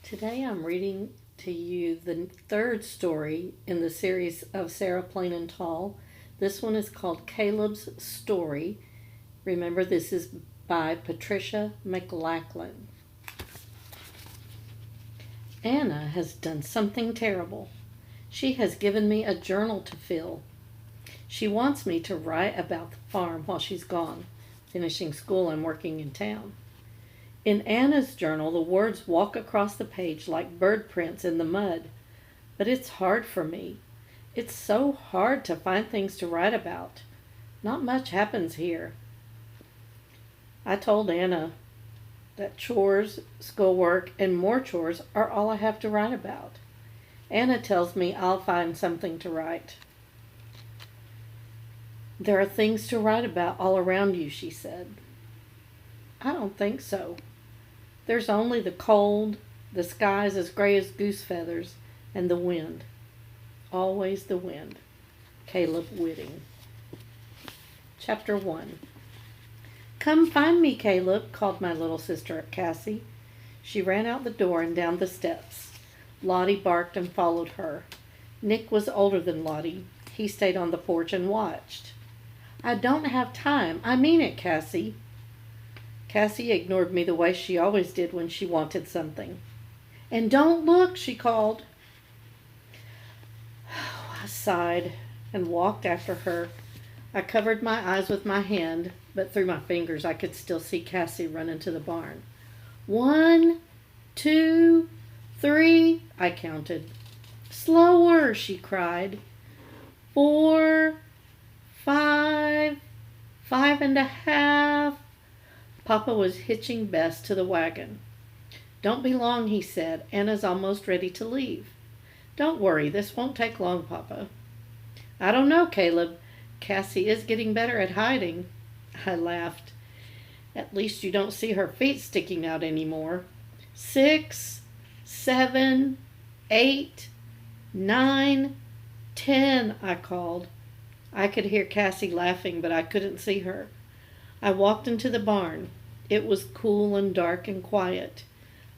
Today I'm reading to you the third story in the series of Sarah Plain and Tall. This one is called Caleb's Story. Remember, this is by Patricia MacLachlan. Anna has done something terrible. She has given me a journal to fill. She wants me to write about the farm while she's gone, finishing school and working in town. In Anna's journal, the words walk across the page like bird prints in the mud. But it's hard for me. It's so hard to find things to write about. Not much happens here. I told Anna that chores, schoolwork, and more chores are all I have to write about. Anna tells me I'll find something to write. There are things to write about all around you, she said. I don't think so. There's only the cold, the skies as gray as goose feathers, and the wind. Always the wind. Caleb Whitting. Chapter 1. Come find me, Caleb, called my little sister Cassie. She ran out the door and down the steps. Lottie barked and followed her. Nick was older than Lottie. He stayed on the porch and watched. I don't have time. I mean it, Cassie. Cassie ignored me the way she always did when she wanted something. And don't look, she called. I sighed and walked after her. I covered my eyes with my hand, but through my fingers I could still see Cassie run into the barn. 1, 2, 3, I counted. Slower, she cried. 4, 5, 5.5. Papa was hitching Bess to the wagon. Don't be long, he said. Anna's almost ready to leave. Don't worry, this won't take long, Papa. I don't know, Caleb. Cassie is getting better at hiding. I laughed. At least you don't see her feet sticking out anymore. 6, 7, 8, 9, 10, I called. I could hear Cassie laughing, but I couldn't see her. I walked into the barn. It was cool and dark and quiet.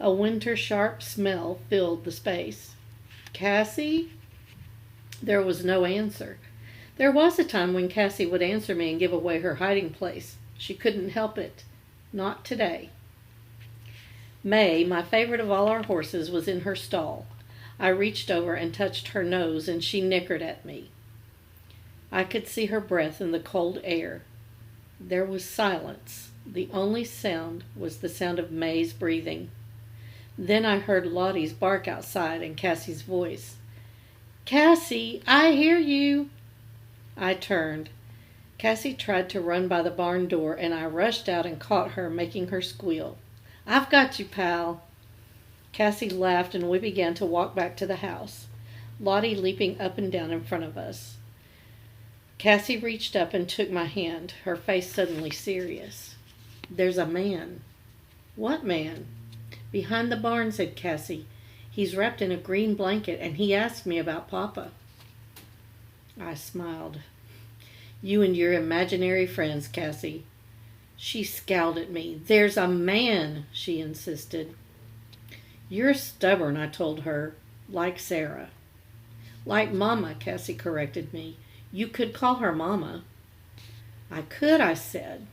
A winter sharp smell filled the space. Cassie? There was no answer. There was a time when Cassie would answer me and give away her hiding place. She couldn't help it. Not today. May, my favorite of all our horses, was in her stall. I reached over and touched her nose, and she nickered at me. I could see her breath in the cold air. There was silence. The only sound was the sound of May's breathing. Then I heard Lottie's bark outside and Cassie's voice. Cassie, I hear you. I turned. Cassie tried to run by the barn door, and I rushed out and caught her, making her squeal. I've got you, pal. Cassie laughed, and we began to walk back to the house, Lottie leaping up and down in front of us. Cassie reached up and took my hand, her face suddenly serious. There's a man. What man? Behind the barn, said Cassie. He's wrapped in a green blanket, and he asked me about Papa. I smiled. You and your imaginary friends, Cassie. She scowled at me. There's a man, she insisted. You're stubborn, I told her, like Sarah. Like Mama, Cassie corrected me. You could call her Mama. I could, I said.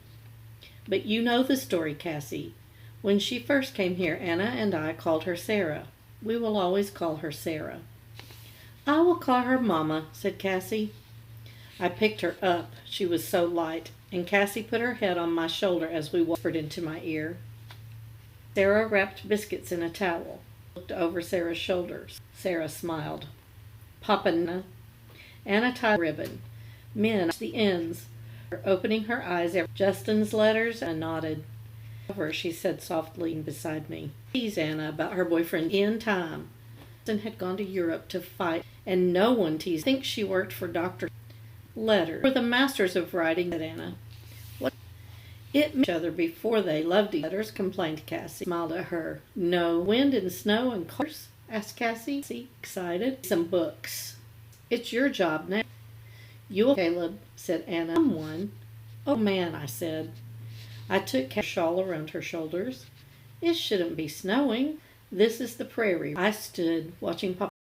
But you know the story, Cassie. When she first came here, Anna and I called her Sarah. We will always call her Sarah. I will call her Mama, said Cassie. I picked her up. She was so light, and Cassie put her head on my shoulder as we whispered into my ear. Sarah wrapped biscuits in a towel, looked over Sarah's shoulders. Sarah smiled. Papa, Anna tied a ribbon. Men, the ends, opening her eyes. Justin's letters, and nodded. However, she said softly beside me, tease Anna about her boyfriend in time. Justin had gone to Europe to fight, and no one teased. I think she worked for Dr. Letters. For the masters of writing, said Anna. What? It met each other before they loved each other, complained Cassie. Smiled at her. No wind and snow and cars? Asked Cassie, excited. Some books. It's your job now. You'll, Caleb, said Anna. Someone. Oh, man, I said. I took Cassie's shawl around her shoulders. It shouldn't be snowing. This is the prairie. I stood watching Papa